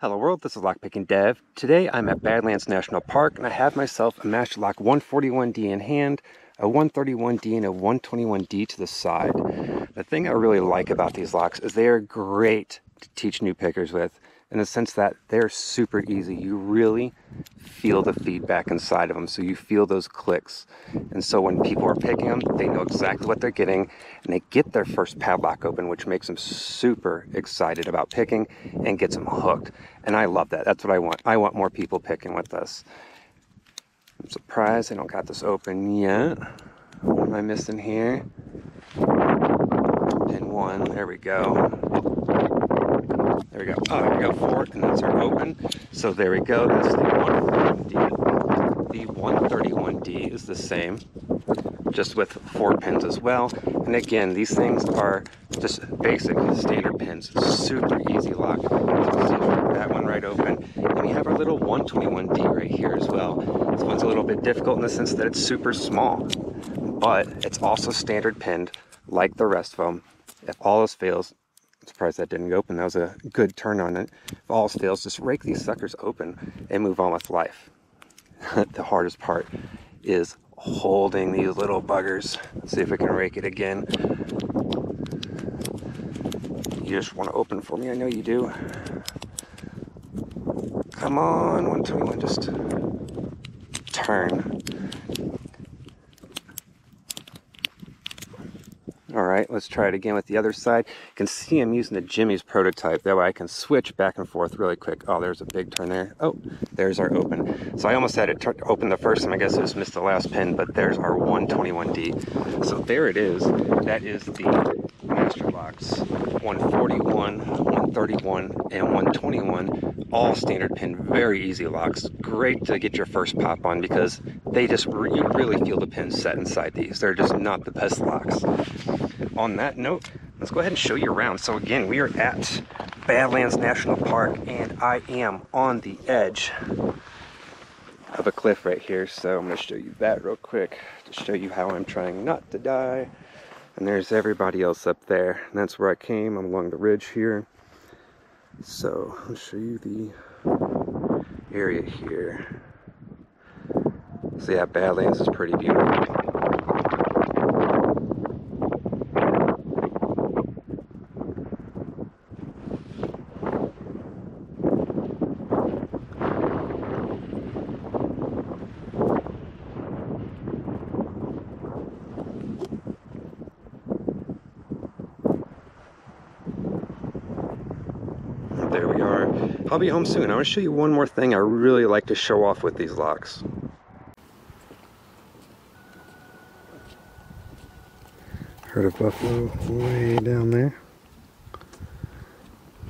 Hello world, this is LockpickingDev. Today I'm at Badlands National Park and I have myself a Master Lock 141D in hand, a 131D and a 121D to the side. The thing I really like about these locks is they are great to teach new pickers with, in the sense that they're super easy. You really feel the feedback inside of them, so you feel those clicks. And so when people are picking them, they know exactly what they're getting, and they get their first padlock open, which makes them super excited about picking and gets them hooked. And I love that. That's what I want. I want more people picking with this. I'm surprised I don't got this open yet. What am I missing here? Pin 1, there we go. There we go. Oh, there we go. 4, and that's our open. So there we go. That's the 131D. The 131D is the same, just with 4 pins as well. And again, these things are just basic standard pins. Super easy lock. So that one right open. And we have our little 121D right here as well. This one's a little bit difficult in the sense that it's super small, but it's also standard pinned like the rest of them. If all else fails, I'm surprised that didn't open. That was a good turn on it. If all else fails, just rake these suckers open and move on with life. The hardest part is holding these little buggers. Let's see if we can rake it again. You just want to open for me, I know you do. Come on, 121, just turn. Alright, let's try it again with the other side. You can see I'm using the Jimmy's prototype. That way I can switch back and forth really quick. Oh, there's a big turn there. Oh, there's our open. So I almost had it open the first time. I guess I just missed the last pin, but there's our 121D. So there it is. That is the Master Locks 141, 131, and 121. All standard pin, very easy locks. Great to get your first pop on because they just, you really feel the pins set inside these. They're just not the best locks. On that note, let's go ahead and show you around. So again, we are at Badlands National Park and I am on the edge of a cliff right here. So I'm going to show you that real quick to show you how I'm trying not to die. And there's everybody else up there. And that's where I came. I'm along the ridge here. So I'll show you the area here. So yeah, Badlands is pretty beautiful. There we are. I'll be home soon. I want to show you one more thing I really like to show off with these locks. Heard of buffalo way down there.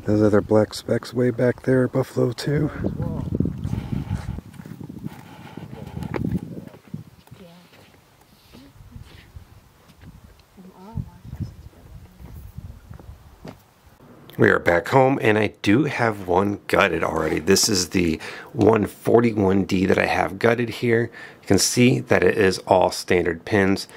Those other black specks way back there are buffalo too. We are back home and I do have one gutted already. This is the 141D that I have gutted here. You can see that it is all standard pins.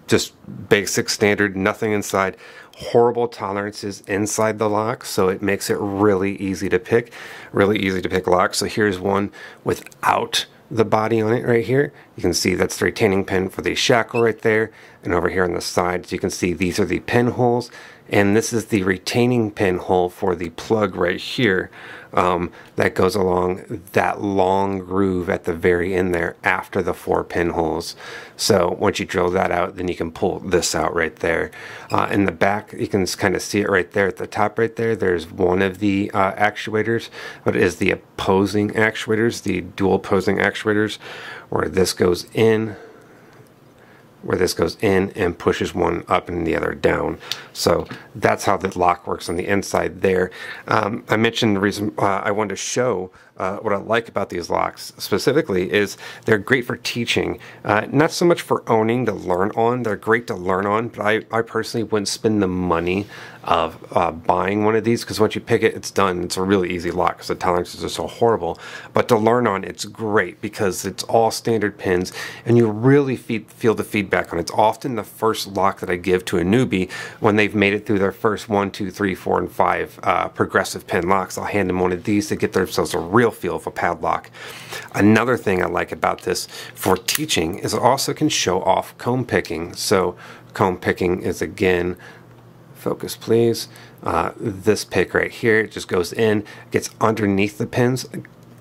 Just basic standard, nothing inside. Horrible tolerances inside the lock, so it makes it really easy to pick locks. So here's one without the body on it right here. You can see that's the retaining pin for the shackle right there, and over here on the sides you can see these are the pin holes, and this is the retaining pin hole for the plug right here. That goes along that long groove at the very end there after the 4 pinholes. So once you drill that out, then you can pull this out right there. In the back, you can kind of see it right there at the top right there. There's one of the actuators, but it is the opposing actuators, the dual opposing actuators, where this goes in and pushes one up and the other down. So that's how the lock works on the inside there. I mentioned the reason I wanted to show what I like about these locks specifically is they're great for teaching, not so much for owning to learn on. They're great to learn on, but I personally wouldn't spend the money of buying one of these, because once you pick it, it's done. It's a really easy lock because the tolerances are so horrible. But to learn on, it's great because it's all standard pins, and you really feel the feedback on it. It's often the first lock that I give to a newbie when they've made it through their first 1, 2, 3, 4, and 5 progressive pin locks. I'll hand them one of these to get themselves a real feel of a padlock. Another thing I like about this for teaching is it also can show off comb picking. So comb picking is, again, focus please, this pick right here. It just goes in, gets underneath the pins,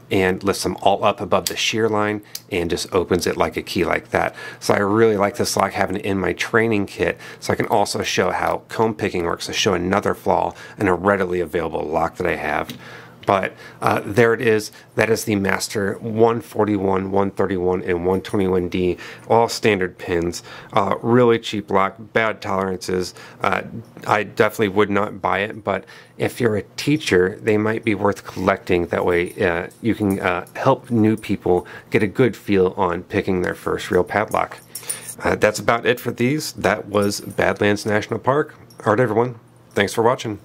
and lifts them all up above the shear line and just opens it like a key like that. So I really like this lock, having it in my training kit, so I can also show how comb picking works, to show another flaw in a readily available lock that I have. But there it is. That is the Master 141, 131, and 121D, all standard pins. Really cheap lock, bad tolerances. I definitely would not buy it, but if you're a teacher, they might be worth collecting. That way you can help new people get a good feel on picking their first real padlock. That's about it for these. That was Badlands National Park. All right, everyone. Thanks for watching.